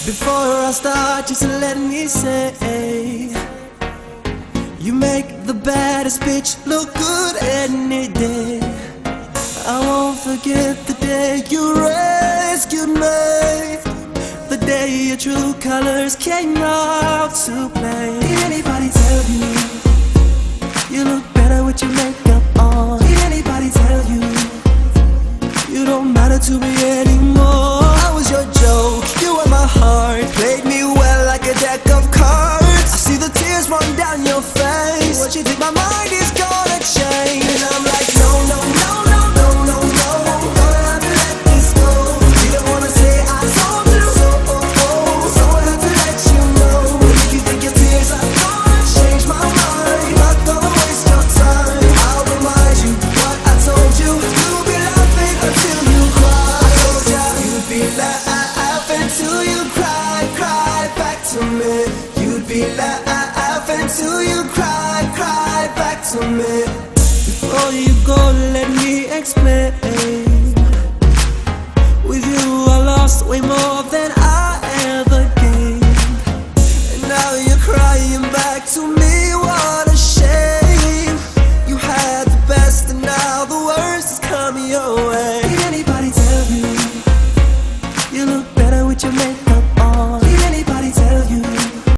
Before I start, just let me say, you make the baddest bitch look good any day. I won't forget the day you rescued me, the day your true colors came out to play. Did anybody tell you you look better with your makeup on? Did anybody tell you you don't matter to me anymore? I was your joke, you were my heart, played me well like a deck of cards. I see the tears run down your face. What you think my mind is gonna change? And I'm like, no, no, no, no, no, no, no, gonna have to let this go. You don't wanna say I told you so, so I have to let you know. If you think your tears are gonna change my mind, not gonna waste your time. I'll remind you what I told you. You'll be laughing until you cry. I told ya you'd be laughing till you cry, cry back to me. You'd be laughing till you cry, cry back to me. Before you go, let me explain.